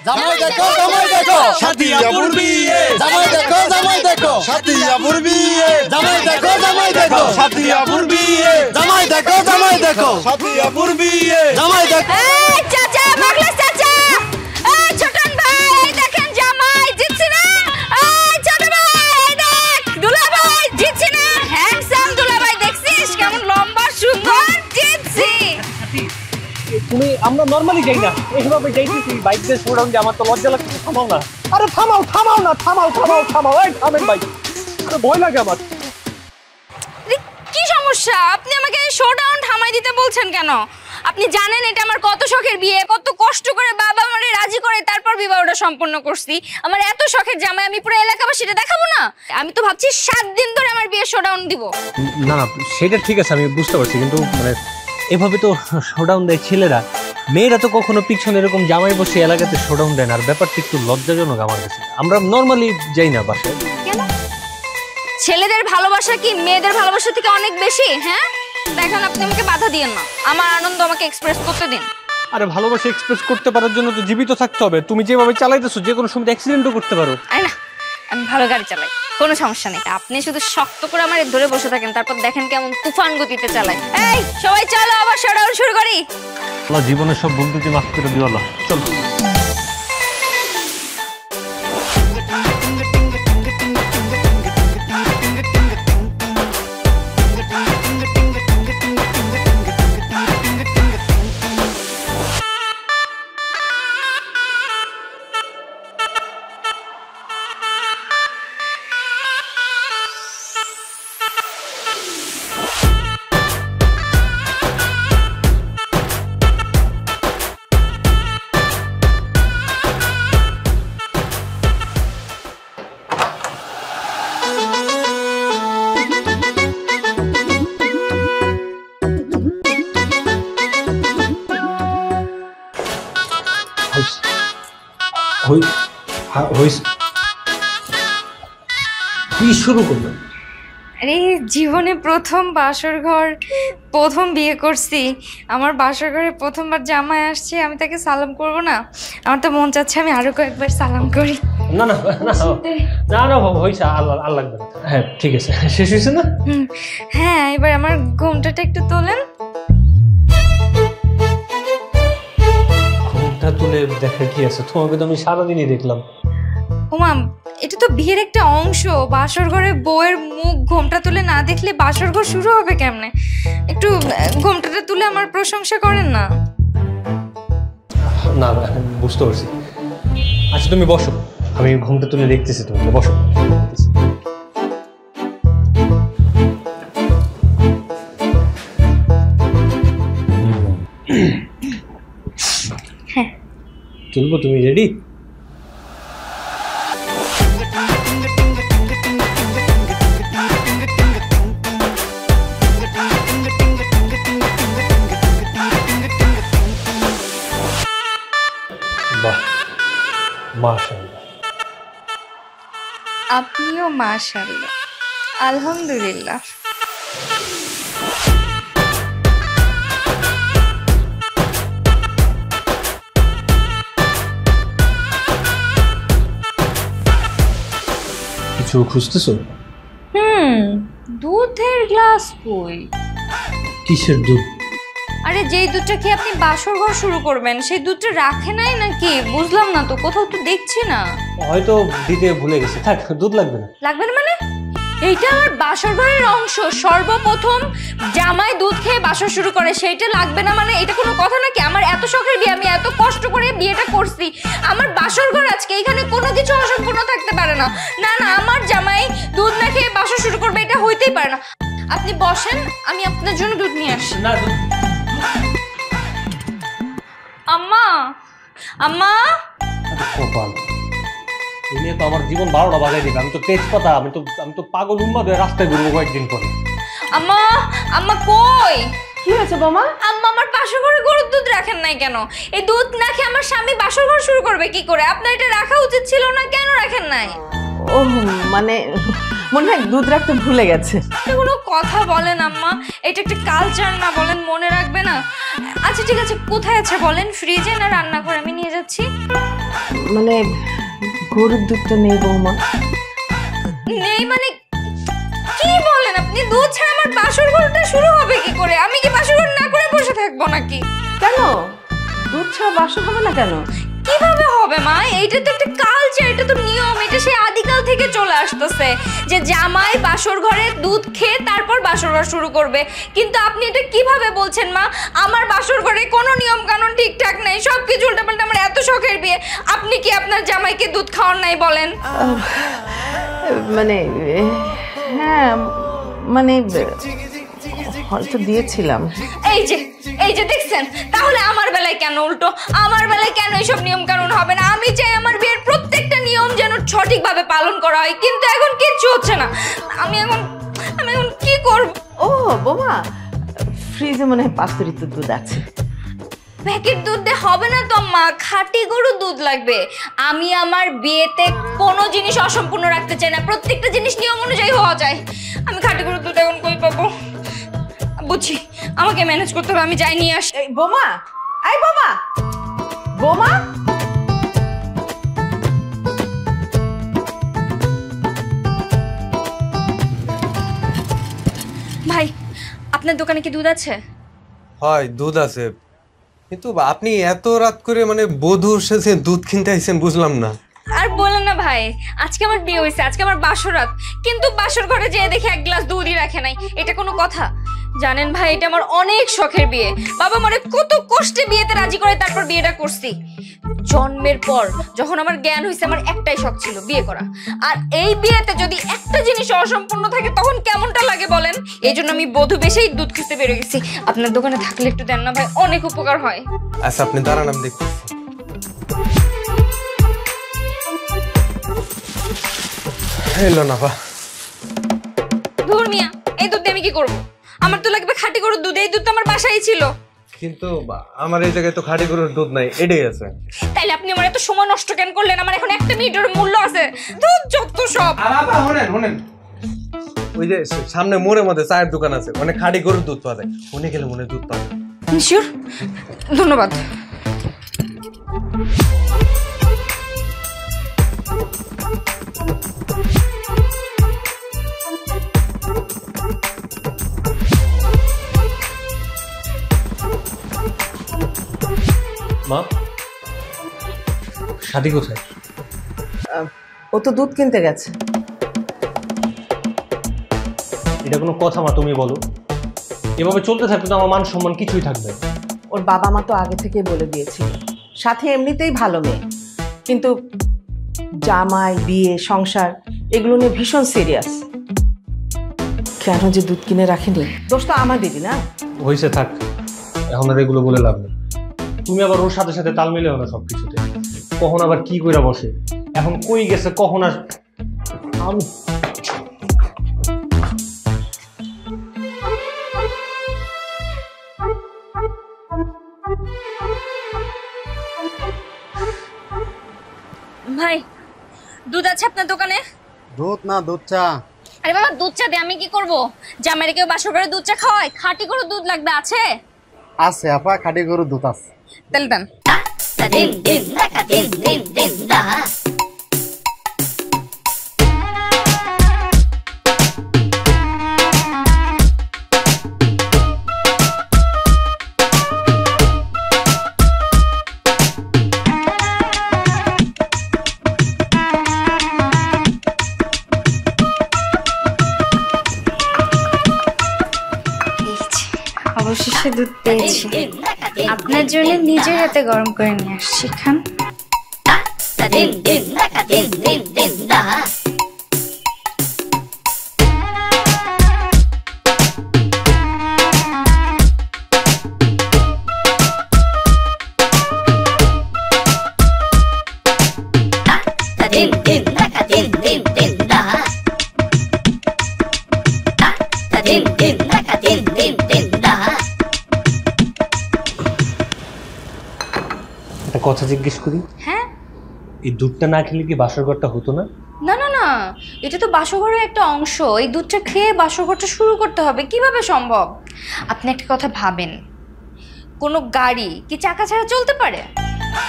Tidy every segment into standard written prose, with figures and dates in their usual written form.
জামাই দেখো জামাই দেখো সাদিয়াপুর বিয়ে জামাই দেখো জামাই দেখো সাদিয়াপুর বিয়ে জামাই দেখো জামাই দেখো সাদিয়াপুর বিয়ে জামাই দেখো জামাই দেখো সাদিয়াপুর বিয়ে জামাই দেখো এই চাচা পাগলা চাচা এই ছোটন ভাই এই দেখেন জামাই জিতছে না এই ছোট ভাই এই দেখ দুলা ভাই জিতছে না হ্যান্ডসাম দুলা ভাই দেখছিস কেমন লম্বা সুন্দর জিতছি তুমি আমরা নরমালি যাই না এইভাবে যাইতেছি বাইক দিয়ে শোডাউন দিয়ে আমার তো লজ্জা লাগছে থামাও না আরে থামাও থামাও না থামাও থামাও থামাও এই থামেন ভাই আরে ভয় লাগে আমার কি সমস্যা আপনি আমাকে শোডাউন থামাই দিতে বলছেন কেন আপনি জানেন এটা আমার কত শখের বিয়ে কত কষ্ট করে বাবা আমারে রাজি করে তারপর বিবাহটা সম্পন্ন করছি আমার এত শখের জামাই আমি পুরো এলাকাবাসীটা দেখাবো না আমি তো ভাবছি 7 দিন ধরে আমার বিয়ে শোডাউন দিব না না সেটা ঠিক আছে আমি বুঝতে পারছি কিন্তু মানে এভাবে তো শোডাউন দেয় ছেলেরা মেয়েরা তো কখনো পিছনে এরকম জামাই বসে এলাকাতে শোডাউন দেয় না আর ব্যাপারটা একটু লজ্জাজনক আমার কাছে আমরা নর্মালি যাই না বাসায় কেন ছেলেদের ভালোবাসা কি মেয়েদের ভালোবাসা থেকে অনেক বেশি হ্যাঁ দেখেন আপনি আমাকে বাধা দিয়েন না আমার আনন্দ আমাকে এক্সপ্রেস করতে দিন আরে ভালোবাসা এক্সপ্রেস করতে পারার জন্য তো জীবিত থাকতে হবে তুমি যেভাবে চালাইতেছো যে কোনো সময় অ্যাক্সিডেন্টও করতে পারো আরে না আমি ভালো গাড়ি চালাই কোনো সমস্যা নেই আপনি শুধু শক্ত করে আমার ধরে বসে থাকেন তারপর দেখেন কেমন তুফান গতিতে চালাই এই সবাই চলো আবার শোডাউন শুরু করি আল্লাহ জীবনের সব ভুল ত্রুটি মাফ করে দিও আল্লাহ চলো কি শুরু করলো আরে জীবনে প্রথম বাসর ঘর প্রথম বিয়ে করছি আমার বাসর ঘরে প্রথমবার জামাই আসছে আমি তাকে সালাম করব না আমার তো মন চাচ্ছে আমি আরো কয়েকবার সালাম করি না না না না না হইছে আল্লাহ আল্লাহ লাগবে হ্যাঁ ঠিক আছে শেষ হয়েছে না হ্যাঁ এবার আমার ঘুমটাটা একটু তোলেন ঘুমটা তুলে দেখা কি আছে তোমাকে তো আমি সারাদিনই দেখলাম ওমা এটা তো বিয়ের একটা অংশ বাসর ঘরে বউয়ের মুখ ঘোমটা তুলে না দেখলে বাসর ঘর শুরু হবে কেমনে একটু ঘোমটাটা তুলে আমার প্রশংসা করেন না না বুঝতে পারছি আচ্ছা তুমি বসো আমি ঘুমটা তুলে দেখতেছি তুমি বসো হ্যাঁ তুলবো তুমি রেডি বাহ মাশাআল্লাহ আপনিও মাশাআল্লাহ আলহামদুলিল্লাহ কিছু খুঁজতেছো দুধের গ্লাস কই কিসের দুধ আরে যেই দুধটা খেয়ে আপনি বাসর ঘর শুরু করবেন সেই দুধটা রাখে নাই নাকি বুঝলাম না তো কোথাও তো দেখছি না হয়তো দিতে ভুলে গেছে থাক দুধ লাগবে না লাগবে না মানে এইটা আমার বাসর ঘরের অংশ সর্বপ্রথম জামাই দুধ খেয়ে বাসর শুরু করে সেইটা লাগবে না মানে এটা কোনো কথা নাকি আমার এত শখের বিয়ে আমি এত কষ্ট করে বিয়েটা করছি আমার বাসর ঘর আজকে এখানে কোনো কিছু অসম্পূর্ণ থাকতে পারে না না না আমার জামাই দুধ না খেয়ে বাসর শুরু করবে এটা হইতেই পারে না আপনি বসেন আমি আপনার জন্য দুধ নিয়ে আসি না আম্মা আম্মা কপাল এনে তো আমার জীবন 12টা বাজাই দিবে আমি তো তেজপাতা আমি তো পাগল উম্মাদ হয়ে রাস্তায় ঘুরবো কয়েকদিন পরে আম্মা আম্মা কই কি হয়েছে বোমা আম্মা আমার বাসর ঘরে গরুর দুধ রাখেন নাই কেন এই দুধ না খেয়ে আমার স্বামী বাসর ঘর শুরু করবে কি করে আপনার এটা রাখা উচিত ছিল না কেন রাখেন নাই ও মানে মনে হয় দুধ রাখতে ভুলে গেছে। এগুলো কথা বলেন আম্মা, এটা একটা কালচার না, বলেন মনে রাখবে না। আচ্ছা ঠিক আছে, কোথায় আছে বলেন, ফ্রিজে না রান্নাঘরে? আমি নিয়ে যাচ্ছি। মানে গরুর দুধ তো নেই বৌমা। নেই মানে কি বলেন আপনি? দুধ ছাড়া আমার বাসর ঘরটা শুরু হবে কি করে? আমি কি বাসর ঘর না করে বসে থাকবো নাকি? কেন দুধ ছাড়া বাসর হবে না কেন? কিভাবে হবে মা? এইটা তো একটা কালচার, এটা তো নিয়ম, এটা সেই আদিকাল থেকে চলে আসতেছে যে জামাই বাসর ঘরে দুধ খেয়ে তারপর বাসর ঘর শুরু করবে। কিন্তু আপনি এটা কিভাবে বলছেন মা? আমার বাসর ঘরে কোনো নিয়ম কানুন ঠিকঠাক নেই, সবকিছু উল্টাপাল্টা। আমার এত শখের বিয়ে, আপনি কি আপনার জামাইকে দুধ খাওয়ান নাই বলেন? মানে হ্যাঁ, মানে হয়তো দিয়েছিলাম। এই যে দেখছেন, তাহলে আমার বেলায় কেন উল্টো? আমার বেলায় কেন এইসব নিয়ম কানুন হবে না? আমি চাই আমার বিয়ের প্রত্যেকটা নিয়ম যেন সঠিকভাবে পালন করা হয়, কিন্তু এখন কিচ্ছু হচ্ছে না। আমি এখন কি করব? ও বোমা, ফ্রিজে মনে হয় পাস্তুরিত দুধ আছে। প্যাকেট দুধ দিয়ে হবে না তো মা, খাঁটি গরুর দুধ লাগবে। আমি আমার বিয়েতে কোনো জিনিস অসম্পূর্ণ রাখতে চাই না, প্রত্যেকটা জিনিস নিয়ম অনুযায়ী হওয়া যায়। আমি খাঁটি গরুর দুধ এখন কই পাবো? বুঝছি, আমাকে ম্যানেজ করতে হবে, আমি যাই নিয়ে আসি। বোমা, আই বোমা, বোমা। ভাই, আপনার দোকানে কি দুধ আছে? হয় দুধ আছে, কিন্তু আপনি এত রাত করে মানে বধূর সাথে দুধ কিনতে আইছেন বুঝলাম না। আর বলেন না ভাই, আজকে আমার বিয়ে হয়েছে, আজকে আমার বাসর রাত, কিন্তু বাসর ঘরে যেয়ে দেখে এক গ্লাস দুধই রাখে নাই। এটা কোনো কথা? জানেন ভাই, এটা আমার অনেক শখের বিয়ে। বাবা মানে কত কষ্টে বিয়েতে রাজি করে তারপর বিয়েটা করছি। জন্মের পর যখন আমার জ্ঞান হয়েছে, আমার একটাই শখ ছিল বিয়ে করা। আর এই বিয়েতে যদি একটা জিনিস অসম্পূর্ণ থাকে তখন কেমনটা লাগে বলেন? এই জন্য আমি বধূ বেশেই দুধ খুঁজতে বেরো গেছি। আপনার দোকানে থাকলে একটু দেন না ভাই, অনেক উপকার হয়। আচ্ছা আপনি দাঁড়ান, আমি দেখতেছি। এলো না বা। ধুর মিয়া, এই দুধ দিয়ে আমি কি করবো? আমার তো লাগবে খাঁটি গরুর দুধ, এই দুধ তো আমার বাসায় ছিল। কিন্তু আমার এই জায়গায় তো খাঁটি গরুর দুধ নাই, এটাই আছে। তাইলে আপনি আমার এত সময় নষ্ট কেন করলেন? আমার এখন একটা মিনিটের মূল্য আছে। দুধ যত সব। শুনেন, ওই যে সামনে মোড়ের মধ্যে চায়ের দোকান আছে, মানে খাঁটি গরুর দুধ পাওয়া যায়, ওনে গেলে মনে দুধ পাওয়া যায়। শিওর? ধন্যবাদ। মা, শাদি কোথায়? ও তো দুধ কিনতে গেছে। এটা কোনো কথা মা? তুমি বলো। এভাবে চলতে থাকলে তো আমার মান সম্মান কিছুই থাকবে না। ওর বাবা মা তো আগে থেকেই বলে দিয়েছিল, সাথে এমনিতেই ভালো মেয়ে, কিন্তু জামাই, বিয়ে, সংসার এগুলো নিয়ে ভীষণ সিরিয়াস। কেন যে দুধ কিনে রাখেনি, দোষ তো আমাদেরই না। হয়েছে, থাক, এখন আর এগুলো বলে লাভ নেই। তুমি আবার ওর সাথে সাথে তাল মিলেও না সবকিছুতে। কখন আবার কি কইরা বসে, এখন কই গেছে, কখন আর আমি ভাই, দুধ আছে আপনার দোকানে? দুধ না, দুধ চা। আরে বাবা, দুধ চা দিয়ে আমি কি করবো? জামাইরে কেউ বাসর ঘরে দুধ চা খাওয়ায়? খাঁটি গরুর দুধ লাগবে, আছে? আছে আপা, খাঁটি গরুর দুধ আছে। তাহলে দেন। অবশেষে দুধ পেয়েছি, আপনার জন্য নিজের হাতে গরম করে নিয়ে আসছি, খান। একটা কথা জিজ্ঞেস করি। হ্যাঁ? এই দুধটা না খেলে কি বাসর ঘরটা হতো না? না না না, না, এটা তো বাসঘরের একটা অংশ। এই দুধটা খেয়ে বাসঘরটা শুরু করতে হবে, কিভাবে সম্ভব? আপনি একটা কথা ভাবেন, কোনো গাড়ি কি চাকা ছাড়া চলতে পারে?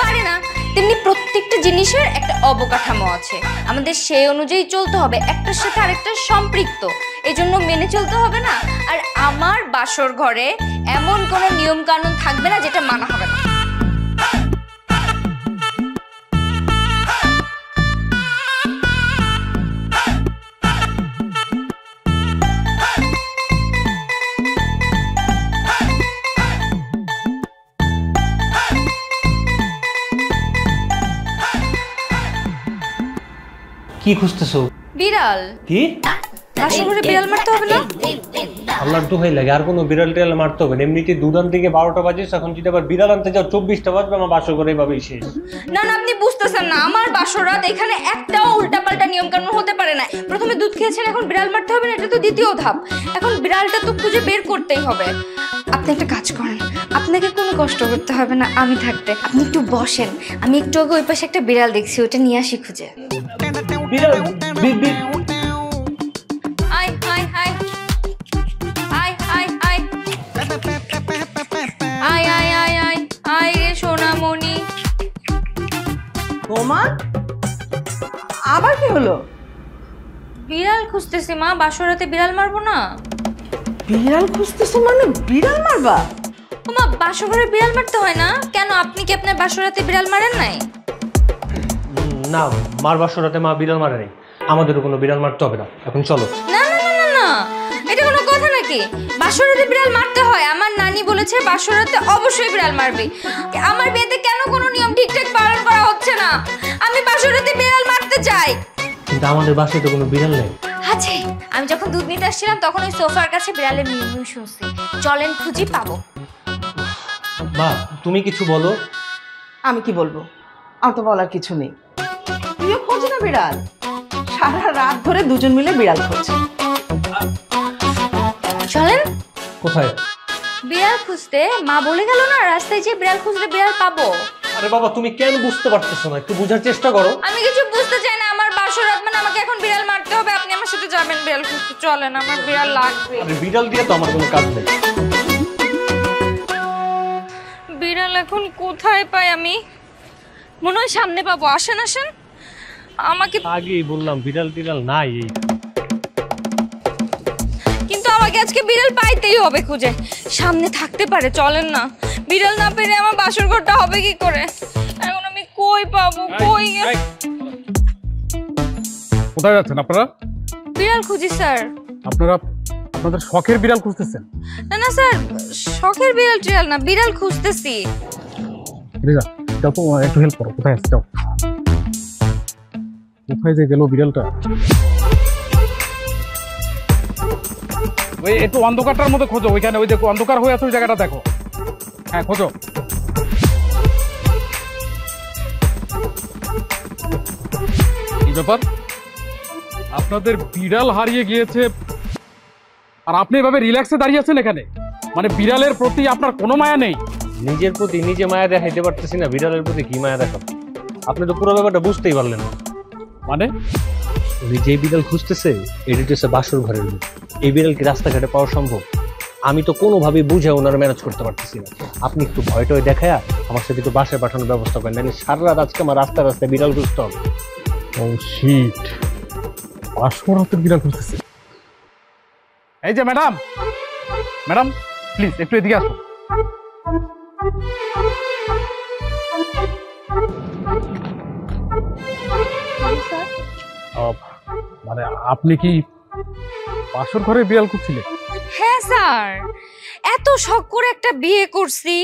পারে না। তেমনি প্রত্যেকটা জিনিসের একটা অবকাঠামো আছে, আমাদের সেই অনুযায়ী চলতে হবে, একটার সাথে আরেকটা সম্পৃক্ত, এই জন্য মেনে চলতে হবে না? আর আমার বাসর ঘরে এমন কোনো নিয়ম কানুন থাকবে না যেটা মানা হবে না। কি খুঁজতেছো? বিড়াল। কি? বাসর ঘরে বিড়াল মারতে হবে না? আল্লাহর দোহাই লাগে, আর কোনো বিড়াল টিড়াল মারতে হবে না। এমনিতে দুদান থেকে 12টা বাজে, এখন যদি আবার বিড়াল আনতে যাও 24টা বাজবে, আমার বাসর ঘরে এভাবেই শেষ। না না, আপনি বুঝতেছেন না, আমার বাসর রাত, এখানে একটাও উল্টাপাল্টা নিয়ম কানুন হতে পারে না। প্রথমে দুধ খেয়েছেন, এখন বিড়াল মারতে হবে না, এটা তো দ্বিতীয় ধাপ। এখন বিড়ালটা তো খুঁজে বের করতেই হবে। আপনি একটা কাজ করেন, আপনাকে কোনো কষ্ট করতে হবে না আমি থাকতে। আপনি একটু বসেন, আমি একটু আগে ওই পাশে একটা বিড়াল দেখছি, ওটা নিয়ে আসি খুঁজে। বিড়াল? আয় আয় আয় আয় আয় আয় আয় আয় আয় আয় আয় রে সোনামণি। বৌমা, আবার কি হলো? বিড়াল খুঁজতেছি মা, বাসর রাতে বিড়াল মারবো না? বিড়াল খুঁজতেছো মানে বিড়াল মারবা? ও মা, বাসর ঘরে বিড়াল মারতে হয় না কেন? আপনি কি আপনার বাসর রাতে বিড়াল মারেন নাই? না, মার বাসর রাতে মা বিড়াল মারে নাই, আমাদেরও কোনো বিড়াল মারতে হবে না। এখন চলো। না না না না না, এটা কোনো কথা নাকি? বাসর রাতে বিড়াল মারতে হয়, আমার নানি বলেছে বাসর রাতে অবশ্যই বিড়াল মারবি। আমার বিয়েতে কেন কোনো নিয়ম ঠিকঠাক পালন করা হচ্ছে না? আমি বাসর রাতে বিড়াল মারতে চাই। কিন্তু আমাদের বাসায় তো কোনো বিড়াল নেই। আছে, আমি যখন দুধ নিতে আসছিলাম তখন ওই সোফার কাছে বিড়ালের মিউ শুনছি। চলেন খুঁজি, পাবো। মা, তুমি কিছু বলো। আমি কি বলবো? আমার তো বলার কিছু নেই। তুইও খোঁজ না বিড়াল, সারা রাত ধরে দুজন মিলে বিড়াল খোঁজে। চলেন। কোথায়? বিড়াল খুঁজতে। মা বলে গেল না, রাস্তায় যে বিড়াল খুঁজলে বিড়াল পাবো। আরে বাবা, তুমি কেন বুঝতে পারতেছো না? একটু বোঝার চেষ্টা করো। আমি কিছু বুঝতে চাই না, আমার বাসর রাত মানে আমাকে এখন বিড়াল মারতে হবে। আপনি আমার সাথে যাবেন বিড়াল খুঁজতে, চলেন, আমার বিড়াল লাগবে। আরে বিড়াল দিয়ে তো আমার কোনো কাজ নেই। বিড়াল এখন কোথায় পাই আমি? মনে হয় সামনে পাবো। আসেন আসেন, আমাকে আগেই বললাম বিড়াল টিড়াল নাই। কিন্তু আমাকে আজকে বিড়াল পাইতেই হবে খুঁজে। সামনে থাকতে পারে, চলেন না। বিড়াল না পেলে আমার বাসর ঘরটা হবে কি করে? এখন আমি কই পাবো? কই? কোথায় যাচ্ছেন আপনারা? বিড়াল খুঁজি স্যার। আপনাদের শখের বিড়াল খুঁজতেছেন? না না স্যার, শখের বিড়াল টিড়াল না, বিড়াল খুঁজতেছি। রেজা, যাও তো, একটু হেল্প করো। কোথায় আছে? যাও। কোথায় যে গেল বিড়ালটা? ওই একটু অন্ধকারটার মধ্যে খোঁজো, ওইখানে ওই দেখো অন্ধকার হয়ে আছে, ওই জায়গাটা দেখো। হ্যাঁ, খোঁজো। কি ব্যাপার? আপনাদের বিড়াল হারিয়ে গিয়েছে আর আপনি এভাবে রিল্যাক্সে দাঁড়িয়ে আছেন এখানে? মানে বিড়ালের প্রতি আপনার কোনো মায়া নেই? নিজের প্রতি নিজে মায়া দেখাইতে পারতেছি না, বিড়ালের প্রতি কি মায়া দেখাবো? আপনি তো পুরো ব্যাপারটা বুঝতেই পারলেন না। মানে উনি যে বিড়াল খুঁজতেছে এটি হচ্ছে বাসর ঘরের বিড়াল। এই বিড়াল কি রাস্তাঘাটে পাওয়া সম্ভব? আমি তো কোনোভাবেই বুঝে ওনারা ম্যানেজ করতে পারতেছি না। আপনি একটু ভয়টয় দেখায়া আমার সাথে একটু বাসায় পাঠানোর ব্যবস্থা করেন, মানে সারা রাত আজকে আমার রাস্তায় রাস্তায় বিড়াল খুঁজতে হবে। ও শিট, বাসর রাতের বিড়াল খুঁজতেছে। এই যে ম্যাডাম, ম্যাডাম প্লিজ একটু এদিকে আসুন। মানে আপনি কি বাসর ঘরে বিড়াল খুঁজছিলেন? হ্যাঁ স্যার, এত শখ করে একটা বিয়ে করছি,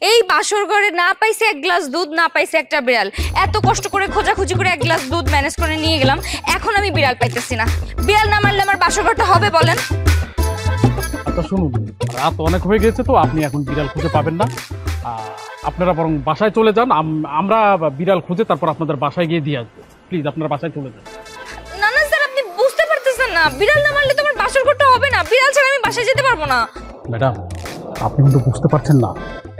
এই বাসর ঘরে না পাইছে এক গ্লাস দুধ, না পাইছে একটা বিড়াল। এত কষ্ট করে খোঁজাখুঁজি করে এক গ্লাস দুধ ম্যানেজ করে নিয়ে গেলাম, এখন আমি বিড়াল পাইতেছি না। বিড়াল না মারলে আমার বাসর ঘরটা হবে বলেন? আচ্ছা শুনুন, রাত অনেক হয়ে গেছে তো আপনি এখন বিড়াল খুঁজে পাবেন না। আপনারা বরং বাসায় চলে যান, আমরা বিড়াল খুঁজে তারপর আপনাদের বাসায় গিয়ে দিয়ে আসবো। প্লিজ আপনারা বাসায় চলে যান। না না স্যার, আপনি বুঝতে পারতেছেন না, বিড়াল না মারলে তো আমার বাসর ঘরটা হবে না। বিড়াল ছাড়া আমি বাসায় যেতে পারবো না। ম্যাডাম, আপনি কিন্তু বুঝতে পারছেন না,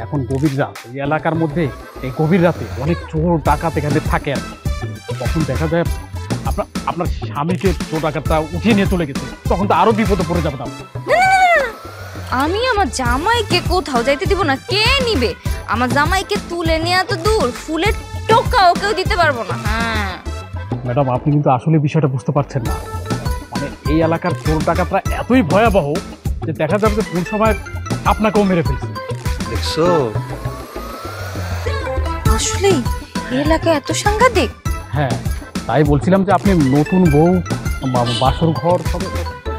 এখন গভীর রাত, এই এলাকার মধ্যে এই গভীর রাতে অনেক চোর ডাকাত এখানে থাকে আর তখন দেখা যায় আপনার আপনার স্বামীকে চোর ডাকাতরা উঠিয়ে নিয়ে চলে গেছে, তখন তো আরো বিপদে পড়ে যাবেন আপনি। আমি আমার জামাইকে কোথাও যাইতে দিব না। কে নিবে? আমার জামাইকে তুলে নিয়ে এত দূর, ফুলের টোকা ওকেও দিতে পারবো না। হ্যাঁ ম্যাডাম, আপনি কিন্তু আসলে বিষয়টা বুঝতে পারছেন না। মানে এই এলাকার চোর ডাকাতরা এতই ভয়াবহ যে দেখা যাবে যে কোন সময় আপনাকেও মেরে ফেলছে। দেখছো? আসলেই এই এলাকা এত সাংঘাতিক। হ্যাঁ, তাই বলছিলাম যে আপনি নতুন বউ, বাসর ঘর সব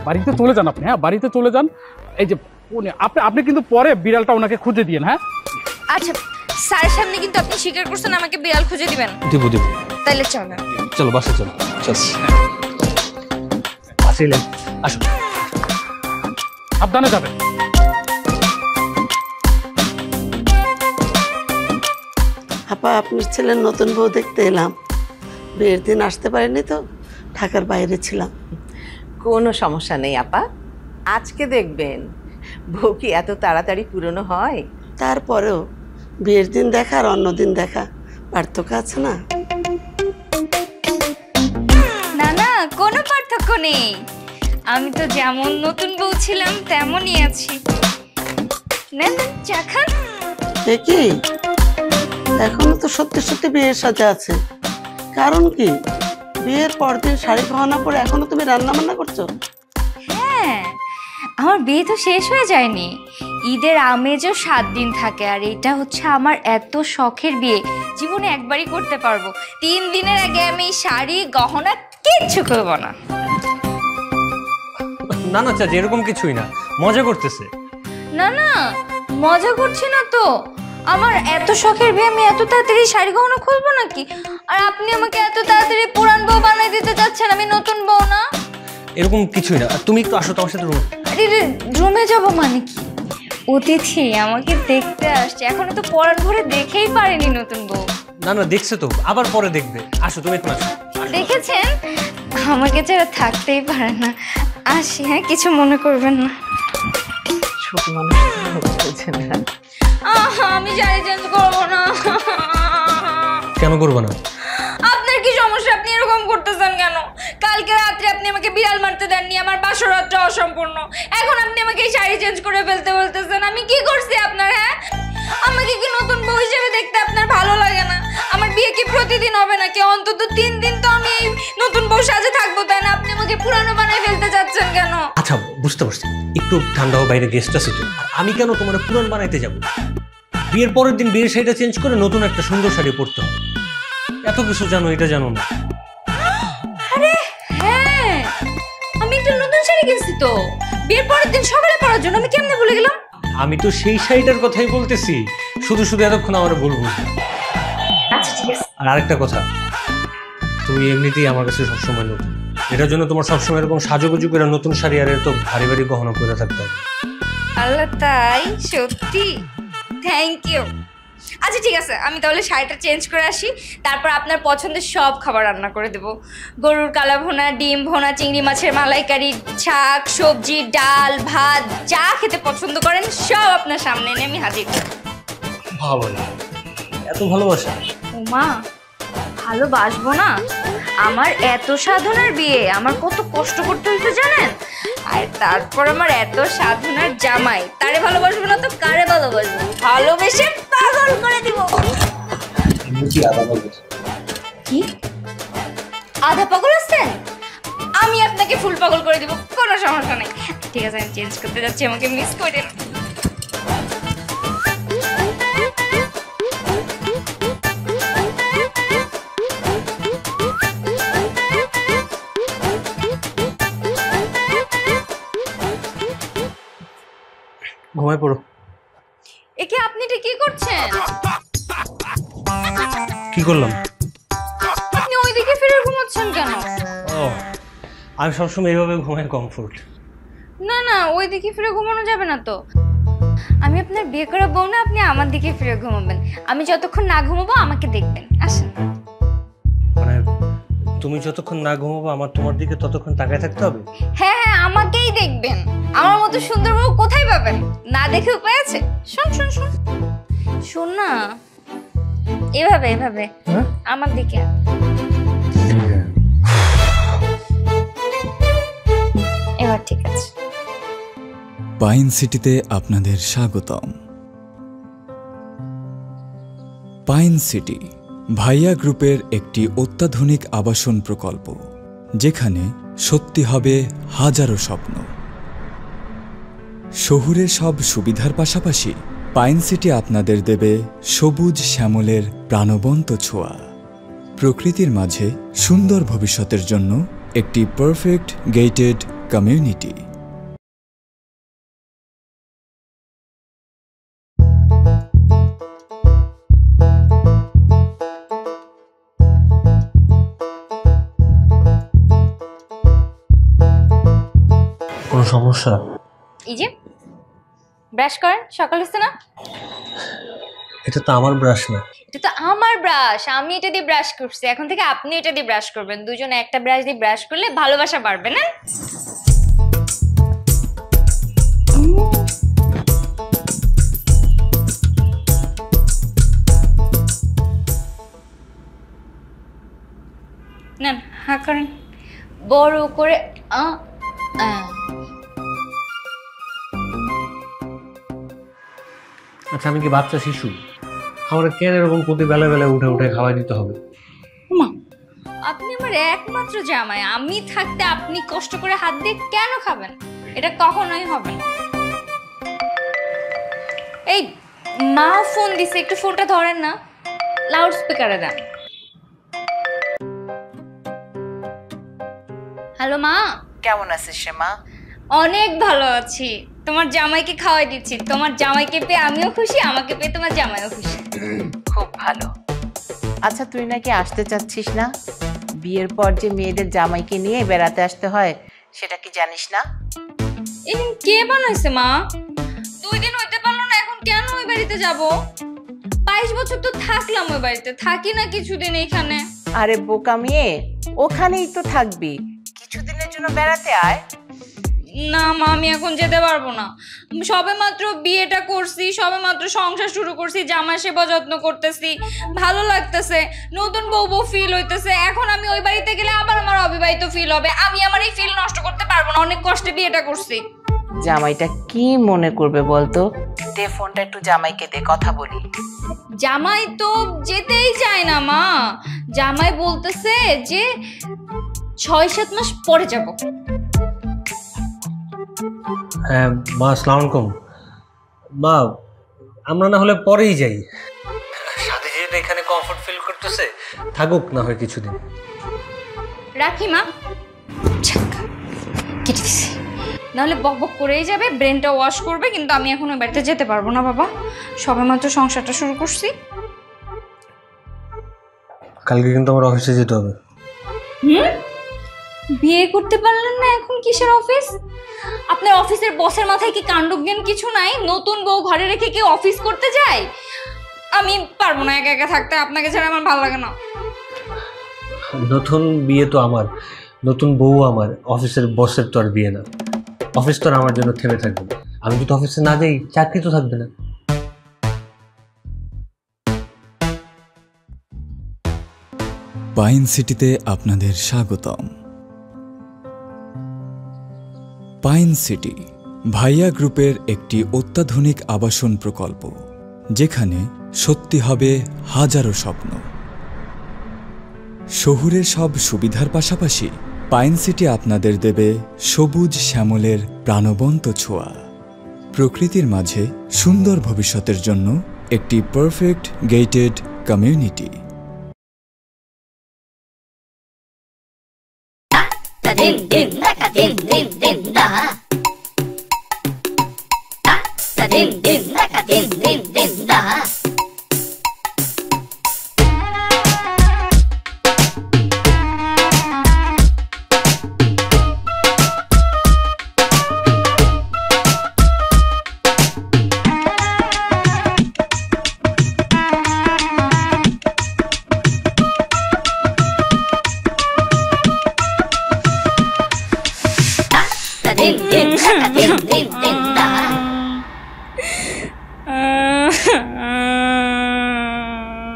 বাড়িতে চলে যান। আপনি হ্যাঁ বাড়িতে চলে যান। এই যে আপনি কিন্তু পরে বিড়ালটা ওনাকে খুঁজে দিয়েন। হ্যাঁ আচ্ছা, স্যারের সামনে কিন্তু আপনি স্বীকার করছেন আমাকে বিড়াল খুঁজে দিবেন? দিব দিব। তাইলে চলো চলো বাসে চলো। চল আসলে আসো, সাবধানে যাবেন। আপা, আপনার ছেলের নতুন বউ দেখতে এলাম। বিয়ের দিন আসতে পারিনি তো, ঢাকার বাইরে ছিলাম। কোনো সমস্যা নেই আপা, আজকে দেখবেন বউ কি এত তাড়াতাড়ি পুরনো হয়? তারপরেও বিয়ের দিন দেখা আর অন্য দিন দেখা পার্থক্য আছে না? না না, কোনো পার্থক্য নেই। আমি তো যেমন নতুন বউ ছিলাম তেমনই আছি। নেন চা খান। এ কি, এখনো তো সত্যি সত্যি বিয়ের সাথে আছে? কারণ কি, বিয়ের পরদিন শাড়ি গহনা পরে এখনো তুমি রান্না বান্না করছো? হ্যাঁ, আমার বিয়ে তো শেষ হয়ে যায়নি। ঈদের আমেজও 7 দিন থাকে, আর এটা হচ্ছে আমার এত শখের বিয়ে, জীবনে একবারই করতে পারবো। 3 দিনের আগে আমি শাড়ি গহনা কিচ্ছু করবো না। না না চাচি, এরকম কিছুই না, মজা করতেছে। না না, মজা করছি না তো। আমার এত শখের বিয়ে, আমি এত তাড়াতাড়ি শাড়ি গহনা খুলবো নাকি? আর আপনি আমাকে এত তাড়াতাড়ি পুরান বউ বানাই দিতে চাচ্ছেন, আমি নতুন বউ না। এরকম কিছুই না, তুমি একটু আসো তোমার সাথে রুমে। আরে রুমে যাবো মানে কি? অতিথি আমাকে দেখতে আসছে, এখনো তো পরান ভরে দেখেই পারেনি নতুন বউ। না না দেখছে তো, আবার পরে দেখবে। আসো তুমি একটু আসো। দেখেছেন, আমাকে ছাড়া থাকতেই পারে না। আসি, হ্যাঁ, কিছু মনে করবেন না। ছোট মানুষ বলছেন না। আমি শাড়ি চেঞ্জ করবো না। কেন করবো না? আপনার কি সমস্যা? আপনি এরকম করতেছেন কেন? কালকে রাত্রে আপনি আমাকে বিড়াল মারতে দেননি, আমার বাসর রাতটা অসম্পূর্ণ। এখন আপনি আমাকে এই শাড়ি চেঞ্জ করে ফেলতে বলতেছেন। আমি কি করছি আপনার? হ্যাঁ, আমাকে কি নতুন বউ হিসেবে দেখতে আপনার ভালো লাগে না? আমার বিয়ে কি প্রতিদিন হবে নাকি? অন্তত 3 দিন তো আমি এই নতুন বউ সাজে থাকবো, তাই না? আপনি আমাকে পুরানো বানায় ফেলতে চাচ্ছেন কেন? আচ্ছা বুঝতে পারছি, একটু ঠান্ডা হওয়া, বাইরে গেস্ট আছে তো। আমি কেন তোমার পুরান বানাইতে যাব? বিয়ের পরের দিন বিয়ের শাড়িটা চেঞ্জ করে নতুন একটা সুন্দর শাড়ি পরতে হবে। এত কিছু জানো, এটা জানো না? আরে হ্যাঁ, আমি একটা নতুন শাড়ি কিনছি তো বিয়ের পরের দিন সকালে পরার জন্য। আমি কেমনে ভুলে গেলাম? আমি তো সেই শাড়িটার কথাই বলতেছি, শুধু শুধু এতক্ষণ আমার ভুল বুঝলাম। আচ্ছা ঠিক আছে। আর আরেকটা কথা, তুমি এমনিতেই আমার কাছে সবসময় নতুন, এটার জন্য তোমার সবসময় এরকম সাজুগুজু করে নতুন শাড়ি আর এত ভারী ভারী গহনা করে থাকতে হবে। আল্লাহ, তাই? সত্যি? Thank you. আচ্ছা ঠিক আছে, আমি তাহলে শাড়িটা চেঞ্জ করে আসি, তারপর আপনার পছন্দের সব খাবার রান্না করে দেবো। গরুর কালা ভুনা, ডিম ভুনা, চিংড়ি মাছের মালাইকারি, শাক সবজি, ডাল ভাত, যা খেতে পছন্দ করেন সব আপনার সামনে এনে আমি হাজির করব। ভালো, এত ভালোবাসা? ওমা, ভালোবাসবো না? আমার এত সাধনার বিয়ে, আমার কত কষ্ট করতে হয়েছে জানেন? আর তারপর আমার এত সাধনার জামাই, তারে ভালোবাসবো না তো কারে ভালোবাসবো? ভালোবেসে পাগল করে দিব। কি আধা পাগল আছেন? আমি আপনাকে ফুল পাগল করে দিব, কোনো সমস্যা নেই। ঠিক আছে, আমি চেঞ্জ করতে যাচ্ছি, আমাকে মিস করেন। ঘুমায় পড়ো। একে আপনি এটা কি করছেন? কি করলাম? আপনি ওইদিকে ফিরে ঘুমাচ্ছেন কেন? ও, আমি সবসময় এইভাবে ঘুমাই, কমফোর্ট। না না, ওইদিকে ফিরে ঘুমানো যাবে না তো। আমি আপনার বিয়ে করা বউ না, আপনি আমার দিকে ফিরে ঘুমাবেন। আমি যতক্ষণ না ঘুমাবো আমাকে দেখবেন। আসেন। মানে তুমি যতক্ষণ না ঘুমাবো আমার তোমার দিকে ততক্ষণ তাকায় থাকতে হবে? হ্যাঁ হ্যাঁ, আমাকেই দেখবেন। আমার মতো সুন্দর বউ কোথায় পাবেন? না দেখে উপায় আছে? শোন শোন শোন শোন না, এভাবে এভাবে আমার দিকে। এবার ঠিক আছে। পাইন সিটিতে আপনাদের স্বাগতম। পাইন সিটি ভাইয়া গ্রুপের একটি অত্যাধুনিক আবাসন প্রকল্প, যেখানে সত্যি হবে হাজারো স্বপ্ন। শহুরে সব সুবিধার পাশাপাশি পাইন সিটি আপনাদের দেবে সবুজ শ্যামলের প্রাণবন্ত ছোঁয়া। প্রকৃতির মাঝে সুন্দর ভবিষ্যতের জন্য একটি পারফেক্ট গেটেড কমিউনিটি। কোনো সমস্যা? এই যে ব্রাশ করেন, সকাল হচ্ছে না? এটা তো আমার ব্রাশ না। এটা তো আমার ব্রাশ, আমি এটা দিয়ে ব্রাশ করছি, এখন থেকে আপনি এটা দিয়ে ব্রাশ করবেন। দুজনে একটা ব্রাশ দিয়ে ব্রাশ করলে ভালোবাসা বাড়বে না? নেন, হা করেন বড় করে। আচ্ছা, আমি কি বাচ্চা শিশু? আমার কেন এরকম প্রতি বেলা বেলা উঠে উঠে খাওয়াই দিতে হবে? আপনি আমার একমাত্র জামাই, আমি থাকতে আপনি কষ্ট করে হাত দিয়ে কেন খাবেন? এটা কখনোই হবে না। এই মা ফোন দিছে, একটু ফোনটা ধরেন না, লাউড স্পিকারে দেন। হ্যালো মা, কেমন আছিস রে মা? অনেক ভালো আছি। তোমার জামাইকে খাওয়াই দিচ্ছি। তোমার জামাইকে পেয়ে আমিও খুশি, আমাকে পেয়ে তোমার জামাইও খুশি। খুব ভালো। আচ্ছা, তুই নাকি আসতে চাচ্ছিস না? বিয়ের পর যে মেয়েদের জামাইকে নিয়ে বেড়াতে আসতে হয়, সেটা কি জানিস না? এদিন কে বানাইছে মা? 2 দিন হইতে পারলো না, এখন কেন ওই বাড়িতে যাব? 22 বছর তো থাকলাম ওই বাড়িতে, থাকি না কিছুদিন এখানে। আরে বোকা মেয়ে, ওখানেই তো থাকবি, কিছুদিনের জন্য বেড়াতে আয়। না মা, আমি এখন যেতে পারবো না। সবে মাত্র বিয়েটা করছি, সবে মাত্র সংসার শুরু করছি, জামাই সেবা যত্ন করতেছি, ভালো লাগতেছে, নতুন বউ বউ ফিল হইতেছে। এখন আমি ওই বাড়িতে গেলে আবার আমার অবিবাহিত ফিল হবে। আমি আমার এই ফিল নষ্ট করতে পারবো না, অনেক কষ্টে বিয়েটা করছি। জামাইটা কি মনে করবে বলতো? দে ফোনটা একটু জামাইকে দে, কথা বলি। জামাই তো যেতেই চায় না মা। জামাই বলতেছে যে 6-7 মাস পরে যাব। হ্যাঁ মা, আসসালামু আলাইকুম। মা, আমরা না হলে পরেই যাই। সাথে যেহেতু এখানে কমফোর্ট ফিল করতেছে, থাকুক না হয় কিছুদিন। রাখি মা, কেটে দিছি। নাহলে বক বক করেই যাবে, ব্রেনটা ওয়াশ করবে। কিন্তু আমি এখন ওই বাড়িতে যেতে পারবো না বাবা, সবে মাত্র সংসারটা শুরু করছি। কালকে কিন্তু আমার অফিসে যেতে হবে। বিয়ে করতে পারলেন না, এখন কিসের অফিস? আপনার অফিসের বসের মাথায় কি কাণ্ডজ্ঞান কিছু নাই? নতুন বউ ঘরে রেখে কি অফিস করতে যায়? আমি পারবো না একা একা থাকতে, আপনাকে ছাড়া আমার ভালো লাগে না। নতুন বিয়ে তো আমার, নতুন বউ আমার, অফিসের বসের তো আর বিয়ে না। অফিস তো আর আমার জন্য থেমে থাকবে না। আমি যদি অফিসে না যাই, চাকরি তো থাকবে না। পাইন সিটিতে আপনাদের স্বাগতম। পাইন সিটি ভাইয়া গ্রুপের একটি অত্যাধুনিক আবাসন প্রকল্প, যেখানে সত্যি হবে হাজারো স্বপ্ন। শহুরে সব সুবিধার পাশাপাশি পাইন সিটি আপনাদের দেবে সবুজ শ্যামলের প্রাণবন্ত ছোঁয়া। প্রকৃতির মাঝে সুন্দর ভবিষ্যতের জন্য একটি পারফেক্ট গেটেড কমিউনিটি।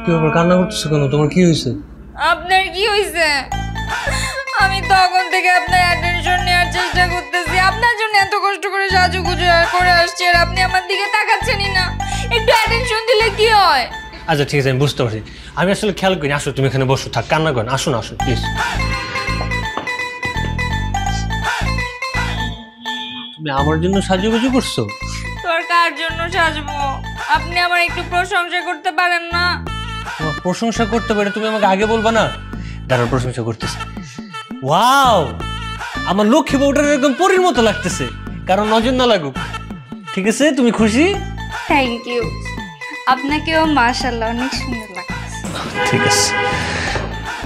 কি ব্যাপার, কান্না করতেছো কেন? তোমার কি হয়েছে? আপনার কি হয়েছে? আমি তখন থেকে আপনার অ্যাটেনশন নেওয়ার চেষ্টা করতেছি, আপনার জন্য এত কষ্ট করে সাজুগুজু করে আসছি, আর আপনি আমার দিকে তাকাচ্ছেনই না। একটু অ্যাটেনশন দিলে কি হয়? আচ্ছা ঠিক আছে, আমি বুঝতে পারছি। আমি আসলে খেয়াল করিনি। আসো তুমি এখানে বসো, থাক, কান্না করেন। আসুন আসুন প্লিজ। তুমি আমার জন্য সাজুগুজু করছো? তোর কার জন্য সাজবো? আপনি আমার একটু প্রশংসা করতে পারেন না? তোমার প্রশংসা করতে পারে, তুমি আমাকে আগে বলবা না? দাঁড়ার প্রশংসা করতেছে। ওয়াও, আমার লক্ষ্মী বউটার একদম পরীর মতো লাগতেছে, কারণ নজর না লাগুক। ঠিক আছে, তুমি খুশি? Thank you. আপনাকেও মাশাআল্লাহ অনেক সুন্দর লাগছে। ঠিক আছে,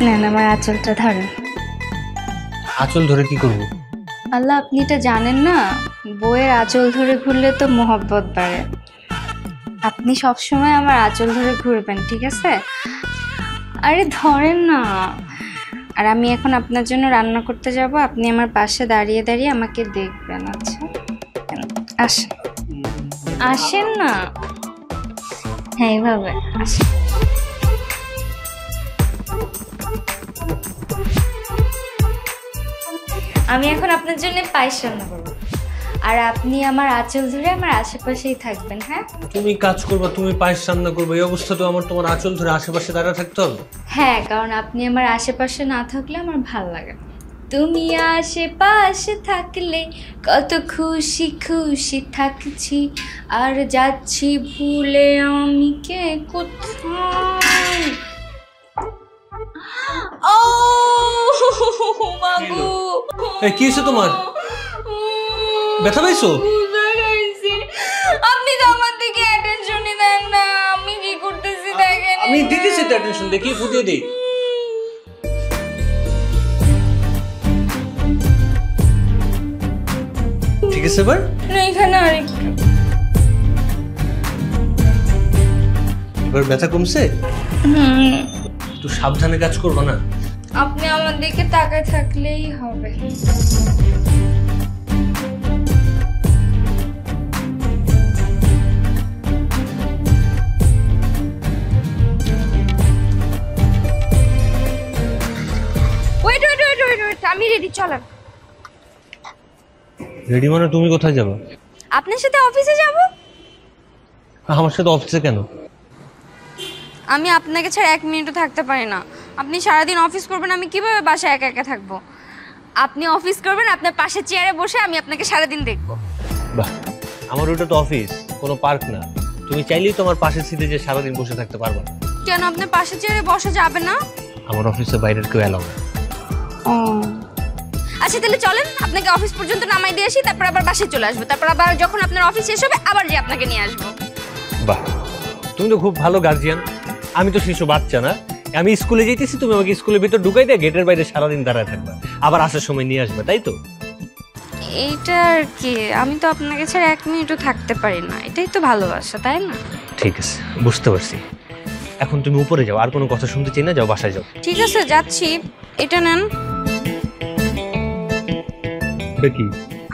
নেন আমার আঁচলটা ধরেন। আঁচল ধরে কি করব? আল্লাহ, আপনি এটা জানেন না, বউয়ের আঁচল ধরে ঘুরলে তো মোহব্বত বাড়ে। আপনি সবসময় আমার আঁচল ধরে ঘুরবেন, ঠিক আছে? আরে ধরেন না। আর আমি এখন আপনার জন্য রান্না করতে যাব, আপনি আমার পাশে দাঁড়িয়ে দাঁড়িয়ে আমাকে দেখবেন। আচ্ছা আসেন, আসেন না। হ্যাঁ এইভাবে আসেন। আমি এখন আপনার জন্য পায়েস রান্না করবো, আর আপনি আমার আঁচল ধরে আমার আশেপাশেই থাকবেন। হ্যাঁ, তুমি কাজ করবা, তুমি পায়েস রান্না করবে, এই অবস্থা তো আমার তোমার আঁচল ধরে আশেপাশে দাঁড়া থাকতে হবে? হ্যাঁ, কারণ আপনি আমার আশেপাশে না থাকলে আমার ভাল লাগে না। তুমি আশেপাশে থাকলে কত খুশি খুশি থাকছি, আর যাচ্ছি ভুলে আমি কে কোথায়। ও মাগো, এই কি হয়েছে তোমার? ব্যথা পাইছো? আপনি তো আমার দিকে অ্যাটেনশনই দেন না। আমি কি করতেছি দেখেন। আমি দিতেছি তো অ্যাটেনশন, দেখি ফুটিয়ে দেই। ঠিক আছে, এবার না এখানে আরেকটু। এবার ব্যথা কমছে? একটু সাবধানে কাজ করবো না? আপনি আমার দিকে তাকায় থাকলেই হবে। Wait wait wait wait wait, আমি রেডি, চলেন। রেডি মানে তুমি কোথায় যাবে? আপনার সাথে অফিসে যাব। আমার সাথে অফিসে কেন? আমি আপনাকে ছাড়া 1 মিনিটও থাকতে পারি না। আপনি সারাদিন অফিস করবেন, আমি কিভাবে বাসায় একা একা থাকবো? আপনি অফিস করবেন, আপনার পাশে চেয়ারে বসে আমি আপনাকে সারাদিন দেখবো। বাহ, আমার ওটা তো অফিস, কোনো পার্ক না। তুমি চাইলেই তোমার পাশের সিটে যে সারাদিন বসে থাকতে পারবে না। কেন আপনার পাশে চেয়ারে বসা যাবে না? আমার অফিসে বাইরের কেউ এলাও না। আচ্ছা তাহলে চলেন, আপনাকে অফিস পর্যন্ত নামাই দিয়ে আসি, তারপর আবার বাসায় চলে আসবো, তারপর আবার যখন আপনার অফিস শেষ হবে আবার যে আপনাকে নিয়ে আসবো। বাহ, তুমি তো খুব ভালো গার্জিয়ান। আমি তো শিশু বাচ্চা না, আমি স্কুলে যেতেছি, তুমি আমাকে স্কুলের ভিতর ঢুকাই দিয়ে গেটের বাইরে সারাদিন দাঁড়ায় থাকবে, আবার আসার সময় নিয়ে আসবে, তাই তো? এইটা আর কি, আমি তো আপনাকে ছাড়া 1 মিনিটও থাকতে পারি না, এটাই তো ভালোবাসা, তাই না? ঠিক আছে, বুঝতে পারছি। এখন তুমি উপরে যাও, আর কোনো কথা শুনতে চাই না, যাও বাসায় যাও। ঠিক আছে যাচ্ছি। এটা নেন। কি?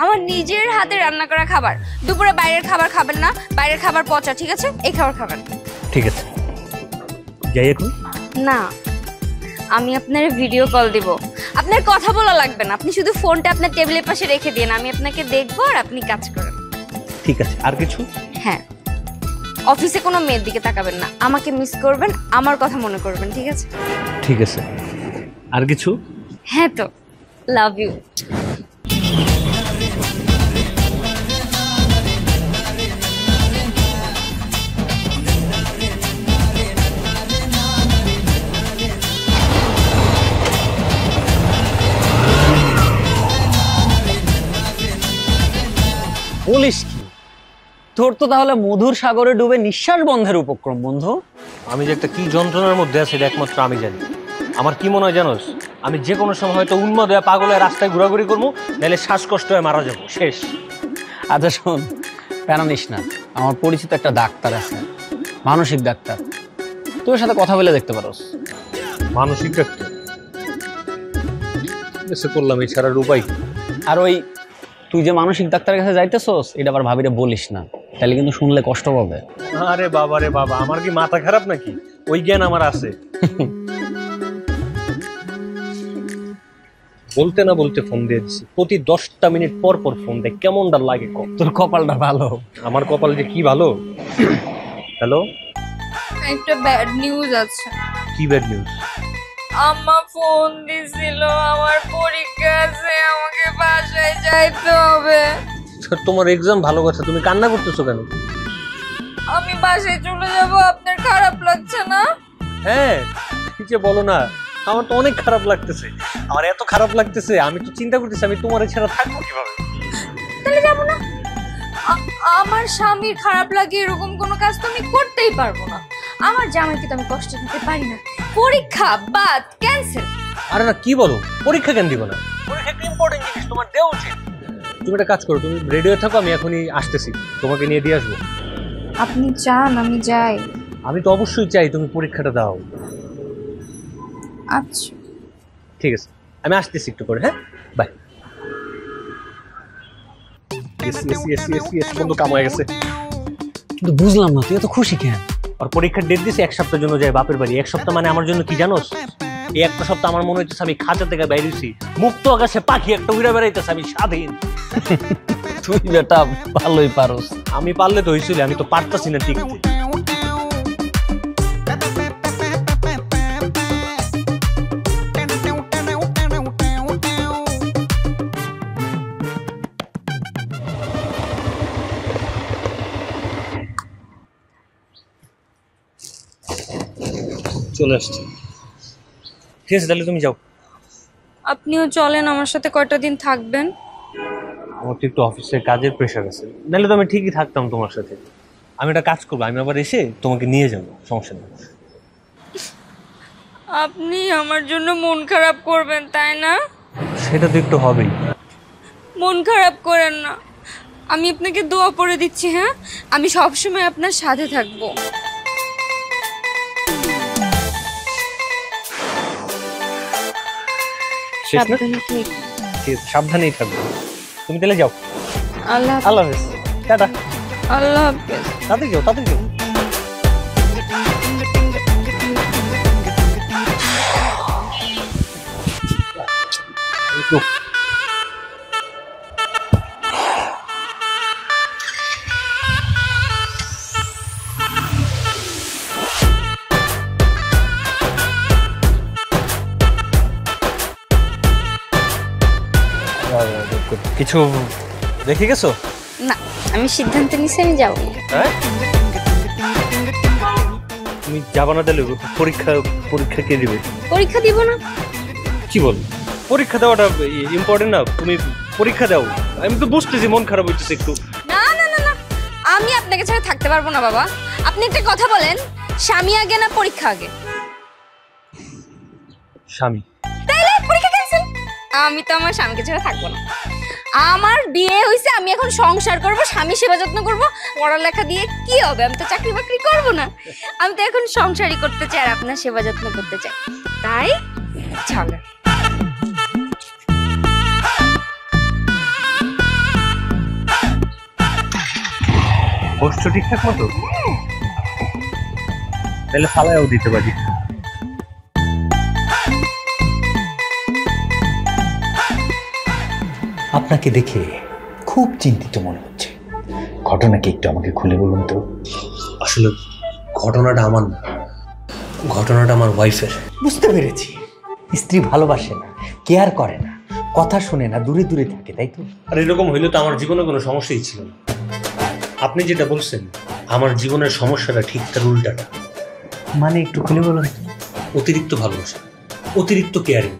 আমার নিজের হাতে রান্না করা খাবার। দুপুরে বাইরের খাবার খাবেন না, বাইরের খাবার পচা, ঠিক আছে? এই খাবার খাবেন। ঠিক আছে, যাই এখন? না, আমি আপনার ভিডিও কল দিব। আপনার কথা বলা লাগবে না, আপনি শুধু ফোনটা আপনার টেবিলের পাশে রেখে দিন, আমি আপনাকে দেখবো আর আপনি কাজ করেন। ঠিক আছে, আর কিছু? হ্যাঁ, অফিসে কোনো মেয়ের দিকে তাকাবেন না, আমাকে মিস করবেন, আমার কথা মনে করবেন, ঠিক আছে? ঠিক আছে, আর কিছু? হ্যাঁ তো, লাভ ইউ। বলিস কি? তোর তো তাহলে মধুর সাগরে ডুবে নিঃশ্বাস বন্ধের উপক্রম বন্ধু। আমি যে একটা কি যন্ত্রণার মধ্যে আছি এটা একমাত্র আমি জানি। আমার কি মনে হয় জানোস, আমি যে কোনো সময় হয়তো উন্মাদ হয়ে পাগল হয়ে রাস্তায় ঘোরাঘুরি করবো, নাহলে শ্বাসকষ্ট হয়ে মারা যাবো, শেষ। আচ্ছা শোন, প্যারা নিস না, আমার পরিচিত একটা ডাক্তার আছে, মানসিক ডাক্তার, তোর সাথে কথা বলে দেখতে পারোস। মানসিক ডাক্তার? এসে করলাম, এছাড়া উপায়। আর ওই তুই যে মানসিক ডাক্তারের কাছে যাইতেছস, এটা আবার ভাবিরে বলিস না, তাহলে কিন্তু শুনলে কষ্ট পাবে। আরে বাবা রে বাবা, আমার কি মাথা খারাপ নাকি? ওই জ্ঞান আমার আছে। বলতে না বলতে ফোন দিয়ে দিছি, প্রতি 10টা মিনিট পর পর ফোন দেয়, কেমনটা লাগে কম। তোর কপালটা ভালো। আমার কপাল যে কি ভালো। হ্যালো, একটা ব্যাড নিউজ আছে। কি ব্যাড নিউজ? আম্মা ফোন দিছিল, আমার পরীক্ষা আছে, আমাকে বাসায় যাইতে হবে। তোমার এক্সাম, ভালো কথা, তুমি কান্না করতেছো কেন? আমি বাসায় চলে যাব, আপনার খারাপ লাগছে না? হ্যাঁ, কি যে বলো না, আমার তো অনেক খারাপ লাগতেছে। আমার এত খারাপ লাগতেছে, আমি তো চিন্তা করতেছি আমি তোমার ছাড়া থাকবো কিভাবে। তাহলে যাবো না। আমার স্বামীর খারাপ লাগে এরকম কোনো কাজ তো আমি করতেই পারবো না। আমার জামাইকে তো আমি কষ্ট দিতে পারি না। পরীক্ষা বাদ, ক্যান্সেল। আরে না, কি বলো, পরীক্ষা কেন দিব না? পরীক্ষা একটা ইম্পর্টেন্ট জিনিস, তোমার দেওয়া উচিত। তুমি একটা কাজ করো, তুমি রেডি হয়ে থাকো, আমি এখনই আসতেছি, তোমাকে নিয়ে দিয়ে আসবো। আপনি চান আমি যাই? আমি তো অবশ্যই চাই তুমি পরীক্ষাটা দাও। আচ্ছা ঠিক আছে, আমি আসতেছি একটু করে। হ্যাঁ, বাই। বন্ধু কাম হয়ে গেছে। কিন্তু বুঝলাম না, তুই এত খুশি কেন? আর পরীক্ষার ডেট দিছে 1 সপ্তাহের জন্য, যাই বাপের বাড়ি। 1 সপ্তাহ মানে আমার জন্য কি জানোস? এই একটা সপ্তাহ আমার মনে হইতেছে আমি খাঁচা থেকে বাইরেছি, মুক্ত আকাশে পাখি একটা উড়ে বেড়াইতেছে, আমি স্বাধীন। তুই বেটা ভালোই পারোস। আমি পারলে তো হয়েছিল, আমি তো পারতাছি না টিকতে। চলে আসছি। ঠিক আছে, তাহলে তুমি যাও। আপনিও চলেন, আমার সাথে কয়টা দিন থাকবেন। আমার তো একটু অফিসের কাজের প্রেশার আছে, নাহলে তো আমি ঠিকই থাকতাম তোমার সাথে। আমি একটা কাজ করবো, আমি আবার এসে তোমাকে নিয়ে যাবো, সমস্যা নেই। আপনি আমার জন্য মন খারাপ করবেন তাই না? সেটা তো একটু হবেই। মন খারাপ করেন না, আমি আপনাকে দোয়া করে দিচ্ছি। হ্যাঁ, আমি সবসময় আপনার সাথে থাকবো। সাবধানেই থাকবো। তুমি তাহলে যাও। আল্লাহ আল্লাহ হাফেজ, টাটা। আল্লাহ হাফেজ। তাড়াতাড়ি যাও, তাড়াতাড়ি যাও। কিছু দেখে গেছো? না, আমি সিদ্ধান্ত নিছি আমি যাবো। হ্যাঁ, তুমি যাবা না? তাহলে পরীক্ষা কে দিবে? পরীক্ষা দিব না? কি বল, পরীক্ষা দেওয়াটা ইম্পর্টেন্ট না? তুমি পরীক্ষা দাও। আমি তো বুঝতেছি মন খারাপ হইতেছে একটু। না না না না, আমি আপনাকে ছাড়া থাকতে পারবো না বাবা। আপনি একটা কথা বলেন, স্বামী আগে না পরীক্ষা আগে? স্বামী। তাইলে পরীক্ষা ক্যান্সেল। আমি তো আমার স্বামীকে ছাড়া থাকবো না। আমার বিয়ে হইছে, আমি এখন সংসার করব, স্বামী সেবা যত্ন করব। পড়ালেখা দিয়ে কি হবে? আমি তো চাকরি বাকরি করব না। আমি তো এখন সংসারই করতে চাই আর আপনার সেবা যত্ন করতে চাই। তাই চলো। বসছো ঠিকঠাক মতো? তাহলে ফালাইও দিতে পারি। আপনাকে দেখে খুব চিন্তিত মনে হচ্ছে, ঘটনা কি একটু আমাকে খুলে বলুন তো। আসলে ঘটনাটা আমার না, ঘটনাটা আমার ওয়াইফের। বুঝতে পেরেছি, স্ত্রী ভালোবাসে না, কেয়ার করে না, কথা শুনে না, দূরে দূরে থাকে, তাই তো? আর এরকম হইলে তো আমার জীবনে কোনো সমস্যাই ছিল না। আপনি যেটা বলছেন, আমার জীবনের সমস্যাটা ঠিক তার উল্টাটা। মানে একটু খুলে বলুন। অতিরিক্ত ভালোবাসা, অতিরিক্ত কেয়ারিং।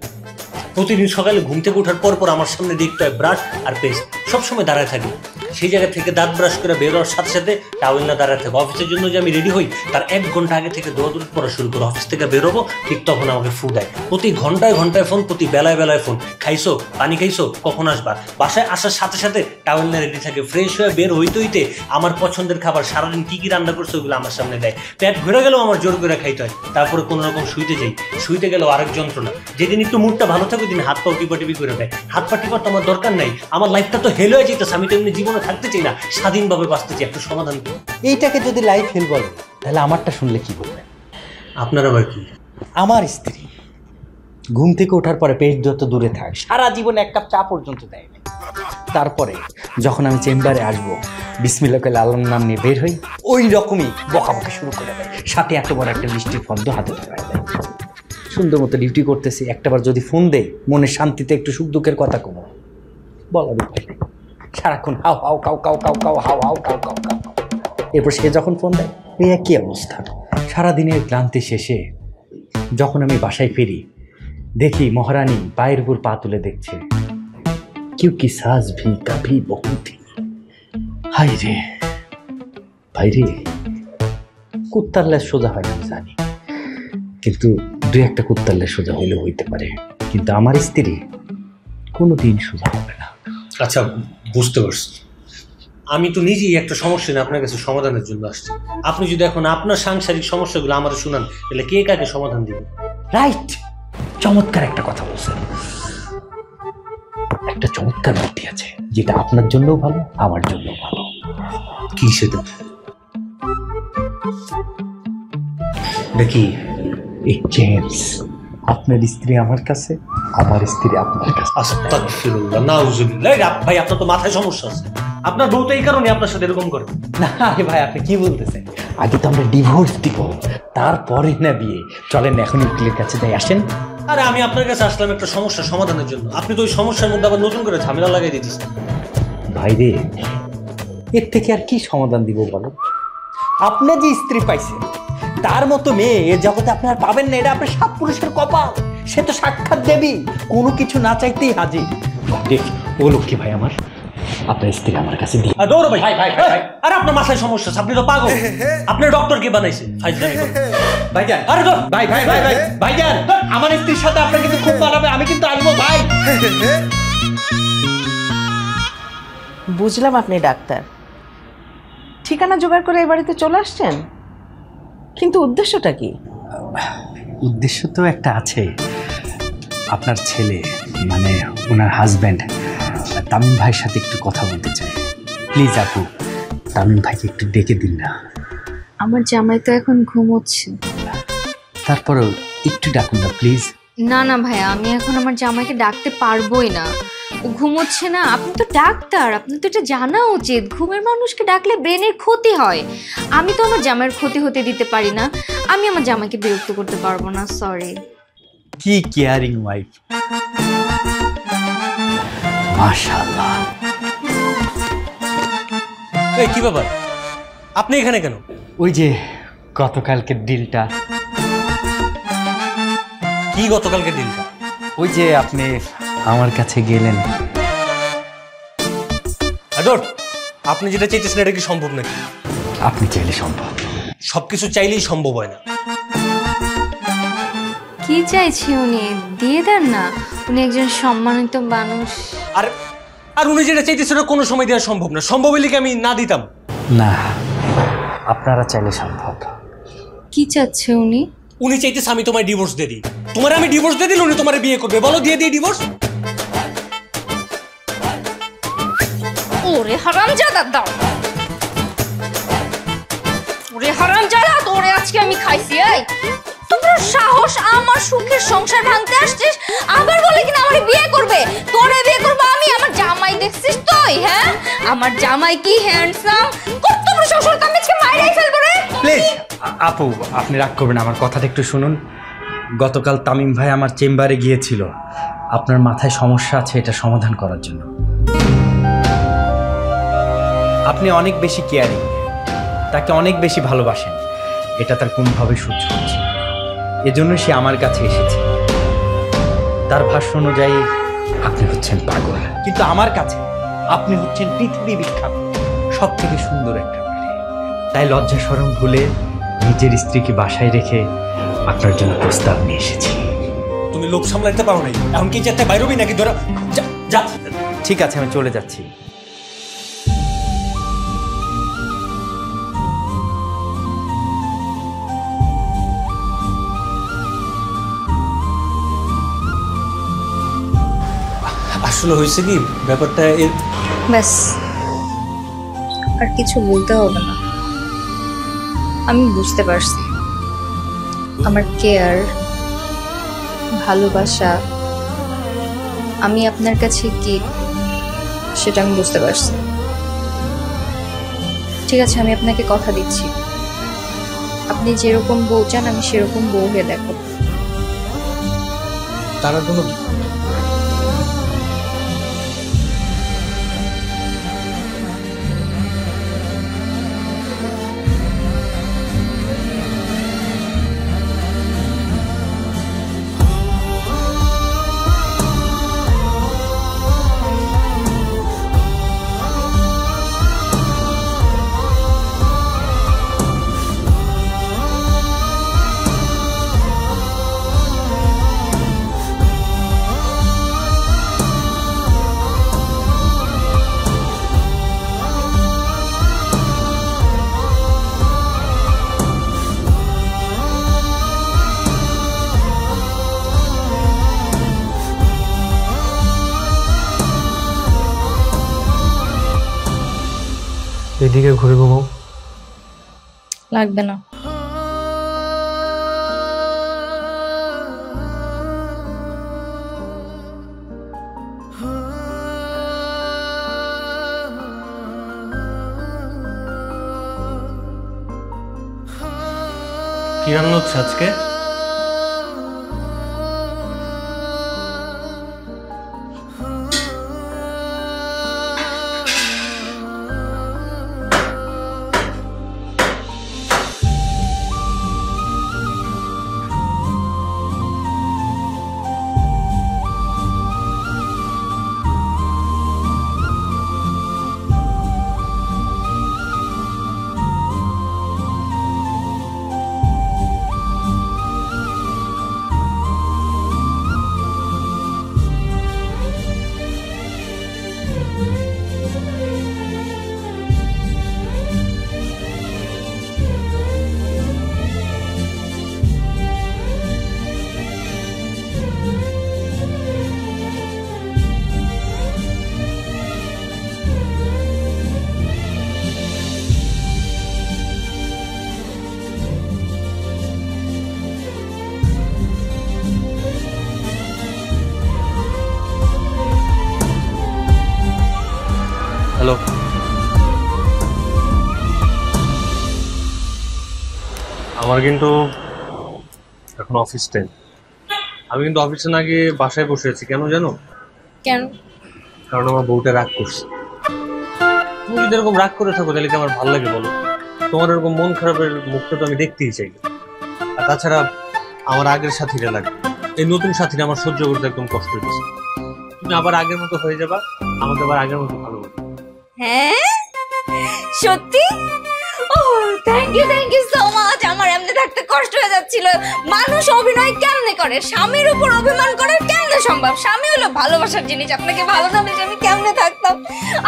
প্রতিদিন সকালে ঘুম থেকে ওঠার পর পর আমার সামনে দেখতে হয় ব্রাশ আর পেস্ট, সবসময় দাঁড়ায় থাকে। সেই জায়গা থেকে দাঁত ব্রাশ করে বেরোয়ার সাথে সাথে টাওয়েল না দাঁড়ায় থাকে। অফিসের জন্য যে আমি রেডি হই, তার 1 ঘন্টা আগে থেকে দৌড়াদৌড়ি পড়া শুরু করে। অফিস থেকে বেরোবো, ঠিক তখন আমাকে ফু দেয়। প্রতি ঘন্টায় ঘন্টায় ফোন, প্রতি বেলায় বেলায় ফোন। খাইছো, পানি খাইছো, কখন আসবা? বাসায় আসার সাথে সাথে টাওয়েল না রেডি থাকে। ফ্রেশ হয়ে বের হইতে হইতে আমার পছন্দের খাবার, সারাদিন কি কি রান্না করছে ওগুলো আমার সামনে দেয়। পেট ঘুরে গেলেও আমার জোর করে খাইতে হয়। তারপরে কোনো রকম শুইতে যাই, শুইতে গেলেও আরেক যন্ত্রণা। যেদিন একটু মুডটা ভালো থাকে ওই দিন হাত পা টিপাটিপি করে দেয়। হাত পা টিপার তো আমার দরকার নাই, আমার লাইফটা তো হেল হয়ে যেতেছে। আমি তো এমনি জীবনে থাকতে চাই না, স্বাধীনভাবে বাঁচতে চাই। একটা সমাধান। এইটাকে যদি লাইফ হেল বলে, তাহলে আমারটা শুনলে কি বলবেন? আপনার আবার কি? আমার স্ত্রী ঘুম থেকে ওঠার পরে পেট যত দূরে থাক, সারা জীবনে এক কাপ চা পর্যন্ত দেয় না। তারপরে যখন আমি চেম্বারে আসবো, বিসমিল্লাহ কইলে আল্লাহর নাম নিয়ে বের হই, ওই রকমই বকাবকি শুরু করে দেয়, সাথে এত বড় একটা মিষ্টির ফর্দ হাতে ধরায় দেয়। সুন্দর মতো ডিউটি করতেছি, একটাবার যদি ফোন দেয় মনের শান্তিতে একটু সুখ দুঃখের কথা কোনো বলার উপায় নেই। সারাক্ষণ হাও হাও কাউ কাউ কাউ কাউ হাও হাও কাউ কাউ কাউ। এরপর সে যখন ফোন দেয়, এই একই অবস্থা। সারাদিনের ক্লান্তি শেষে যখন আমি বাসায় ফিরি, দেখি মহারানী পায়ের উপর পা তুলে দেখছে, क्योंकि सास भी कभी बहू थी। हाय रे भाई रे, কুত্তার লেজ সোজা হয় না জানি, কিন্তু দুই একটা কুত্তার লেজ সোজা হইলেও হইতে পারে, কিন্তু আমার স্ত্রী কোনোদিন সোজা হবে না। আচ্ছা, বুঝতে পারছি। আমি তো নিজেই একটা সমস্যা নিয়ে আপনার কাছে সমাধানের জন্য আসছি। আপনি যদি এখন আপনার সাংসারিক সমস্যাগুলো আমাদের শুনান, তাহলে কে কাকে সমাধান দিবে? রাইট, চমৎকার একটা কথা বলছেন। একটা চমৎকার বুদ্ধি আছে, যেটা আপনার জন্যও ভালো, আমার জন্যও ভালো। কি সেটা? দেখি, এই জেমস, আপনার স্ত্রী আমার কাছে, আমার স্ত্রী আপনার কাছে। আস্তাগফিরুল্লাহ, নাউজুবিল্লাহ। ভাই, আপনার তো মাথায় সমস্যা আছে। আপনার বউ তো এই কারণে আপনার সাথে এরকম করে। না আরে ভাই, আপনি কি বলতেছেন? আগে তো আমরা ডিভোর্স দিব, তারপরে না বিয়ে। চলেন এখন উকিলের কাছে যাই, আসেন। আরে আমি আপনার কাছে আসলাম একটা সমস্যার সমাধানের জন্য, আপনি তো ওই সমস্যার মধ্যে আবার নতুন করে ঝামেলা লাগাই দিতেছেন। ভাই রে, এর থেকে আর কি সমাধান দিব বলো? আপনি যে স্ত্রী পাইছেন, তার মতো মেয়ে এ জগতে আপনি আর পাবেন না। এটা আপনার সাত পুরুষের কপাল। সে তো সাক্ষাৎ দেবী, কোনো কিছু না চাইতেই হাজির। দেখ, ও লক্ষ্মী ভাই আমার, আপনার স্ত্রী আমার কাছে দিয়ে। দৌড়ো ভাই। আরে আপনার মাথায় সমস্যা, আপনি তো পাগল। আপনার ডক্টর কে বানাইছে? ভাইজান, আরে ভাই ভাইজান, আমার স্ত্রীর সাথে আপনার কিন্তু খুব মানাবে, আমি কিন্তু আসবো ভাই। বুঝলাম আপনি ডাক্তার, ঠিকানা জোগাড় করে এই বাড়িতে চলে আসছেন, কিন্তু উদ্দেশ্যটা কি? উদ্দেশ্য তো একটা আছে। আপনার ছেলে, মানে ওনার হাজব্যান্ড তামিম ভাইয়ের সাথে একটু কথা বলতে চাই। প্লিজ আপু, তামিম ভাইকে একটু ডেকে দিন না। আমার জামাই তো এখন ঘুমোচ্ছে। তারপরেও একটু ডাকুন না প্লিজ। না না ভাইয়া, আমি এখন আমার জামাইকে ডাকতে পারবোই না, ও ঘুমোচ্ছে না। আপনি তো ডাক্তার, আপনার তো এটা জানা উচিত। ঘুমের মানুষকে ডাকলে ব্রেনের ক্ষতি হয়। আমি তো আমার জামাইয়ের ক্ষতি হতে দিতে পারি না। আমি আমার জামাইকে বিরক্ত করতে পারবো না, সরি। কি কেয়ারিং ওয়াইফ, মাশাআল্লাহ। এই কি ব্যাপার, আপনি এখানে কেন? ওই যে গতকালকের ডিলটা। কি গতকালকের ডিলটা? ওই যে আপনি আমার কাছে গেলেন। আদর, আপনি যেটা চাইতেছেন এটা কি সম্ভব নাকি? আপনি চাইলে সম্ভব, সবকিছু চাইলেই সম্ভব হয় না। কি চাইছি উনি? দিয়ে দেন না, উনি একজন সম্মানিত মানুষ। আর উনি যেটা চাইতেছেন কোনো সময় দেওয়া সম্ভব না। সম্ভব হলে কি আমি না দিতাম? না, আপনারা চাইলে সম্ভব। কি চাচ্ছে উনি? উনি চাইতেছে আমি তোমায় ডিভোর্স দিয়ে দিই। তোমার আমি ডিভোর্স দিয়ে দিলে উনি তোমার বিয়ে করবে। বলো, দিয়ে দিই ডিভোর্স? ওরে হারামজাদা, দাও। ওরে হারামজাদা, তোরে আজকে আমি খাইছি। এই তোর সাহস, আমার সুখের সংসার ভাঙতে আসছিস, আবার বলে কিনা আমারে বিয়ে করবে। তোরে বিয়ে করব আমি? আমার জামাই দেখছিস তুই? হ্যাঁ, আমার জামাই কি হ্যান্ডসাম, কত বড় শ্বশুর, আমি আজকে মাইরাই ফেলবো রে। প্লিজ আপু, আপনি রাগ করবেন, আমার কথাটা একটু শুনুন। গতকাল তামিম ভাই আমার চেম্বারে গিয়েছিল আপনার মাথায় সমস্যা আছে এটা সমাধান করার জন্য। আপনি অনেক বেশি কেয়ারিং, তাকে অনেক বেশি ভালোবাসেন, এটা তার কোনোভাবে সহ্য হচ্ছে। এজন্য সে আমার কাছে এসেছে। তার ভাষ্য অনুযায়ী আপনি হচ্ছেন পাগল, কিন্তু আমার কাছে আপনি হচ্ছেন পৃথিবী বিখ্যাত সব থেকে সুন্দর একটা মেয়ে। তাই লজ্জা শরম ভুলে নিজের স্ত্রীকে বাসায় রেখে আপনার জন্য প্রস্তাব নিয়ে এসেছি। তুমি লোক সামলাতে পারো নাই, এখন কি চাইতে বাইরে নাকি? ধরো যা। ঠিক আছে, আমি চলে যাচ্ছি। আসলে হয়েছে কি ব্যাপারটা, ব্যাস, আর কিছু বলতে হবে না। আমি বুঝতে পারছি আমার কেয়ার ভালোবাসা আমি আপনার কাছে কি সেটা আমি বুঝতে পারছি। ঠিক আছে, আমি আপনাকে কথা দিচ্ছি, আপনি যেরকম বউ চান আমি সেরকম বউ হয়ে দেখো। তারা কোনো এদিকে ঘুরে ঘুমাও। লাগবে না। কি রান্না হচ্ছে আজকে? হ্যালো, আমার কিন্তু এখন অফিস টাইম। আমি কিন্তু অফিসে না গিয়ে বাসায় বসে আছি। কেন জানো? কেন? কারণ আমার বউটা রাগ করছে। তুমি যদি এরকম রাগ করে থাকো তাহলে কি আমার ভালো লাগে বলো? তোমার এরকম মন খারাপের মুখটা তো আমি দেখতেই চাই। আর তাছাড়া আমার আগের সাথীরা লাগে, এই নতুন সাথীরা আমার সহ্য করতে একদম কষ্ট হচ্ছে। তুমি আবার আগের মতো হয়ে যাবা, আমাকে আবার আগের মতো ভালো হবে। হ্যাঁ সত্যি? ও থ্যাংক ইউ সো মাচ। আমার এমনি থাকতে কষ্ট হয়ে যাচ্ছিল। মানুষ অভিনয় কেমনে করে, স্বামীর উপর অভিমান করে কেমনে সম্ভব? স্বামী হলো ভালোবাসার জিনিস, আপনাকে ভালো না বেশি আমি কেমনে থাকতাম?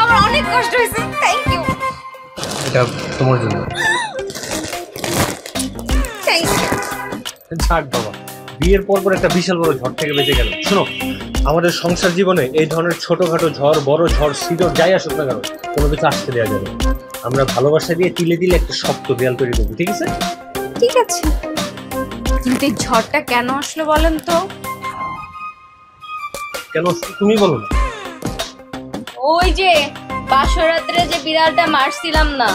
আমার অনেক কষ্ট হয়েছে। Thank you. এটা তোমার জন্য। Thank you. থাক বাবা, বিয়ের পর পর একটা বিশাল বড় ঝড় থেকে বেঁচে গেল। শোনো, আমাদের সংসার জীবনে এই ধরনের ছোটখাটো ঝড়, বড় ঝড়, সিডর যাই আসুক না কেন, কোনো কিছু আসতে দেওয়া যাবে। আমরা ভালোবাসা দিয়ে তিলে তিলে একটা শক্ত দেয়াল তৈরি করবো, ঠিক আছে? ঠিক আছে, কিন্তু এই ঝড়টা কেন আসলো বলেন তো? কেন তুমি বলো না? ওই যে বাসরাতে যে বিড়ালটা মারছিলাম না,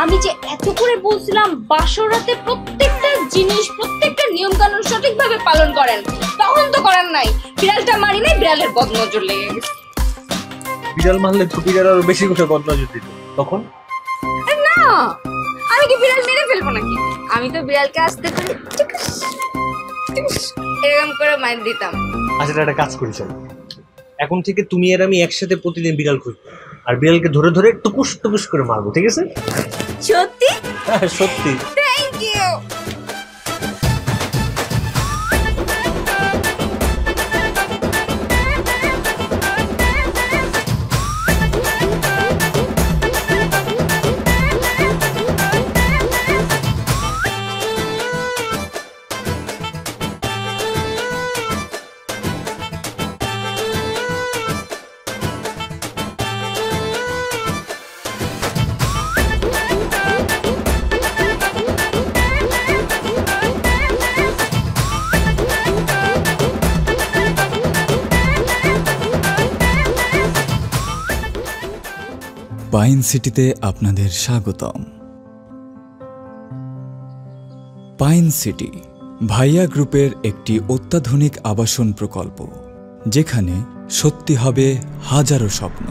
আমি যে এত করে বলছিলাম বাসরাতে প্রত্যেকটা জিনিস, প্রত্যেকটা নিয়ম কানুন সঠিকভাবে পালন করেন, তখন তো করেন নাই। বিড়ালটা মারি নাই, বিড়ালের বদনজর লেগে গেছে। বিড়াল মারলে তো বিড়াল আরো বেশি করে বদনজর দিত তখন। না, আমি কি বিড়াল মেরে ফেলবো নাকি? আমি তো বিড়ালকে আসতে করে এরকম করে মার দিতাম। আচ্ছা, একটা কাজ করি, চলো এখন থেকে তুমি আর আমি একসাথে প্রতিদিন বিড়াল খুঁজবো, আর বিড়ালকে ধরে ধরে টুকুস টুকুস করে মারবো, ঠিক আছে? সত্যি? হ্যাঁ সত্যি। Thank you. পাইন সিটিতে আপনাদের স্বাগতম। পাইন সিটি ভাইয়া গ্রুপের একটি অত্যাধুনিক আবাসন প্রকল্প, যেখানে সত্যি হবে হাজারো স্বপ্ন।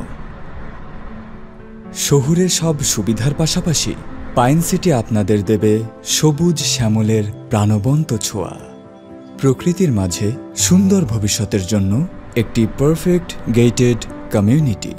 শহুরের সব সুবিধার পাশাপাশি পাইন সিটি আপনাদের দেবে সবুজ শ্যামলের প্রাণবন্ত ছোঁয়া। প্রকৃতির মাঝে সুন্দর ভবিষ্যতের জন্য একটি পারফেক্ট গেটেড কমিউনিটি।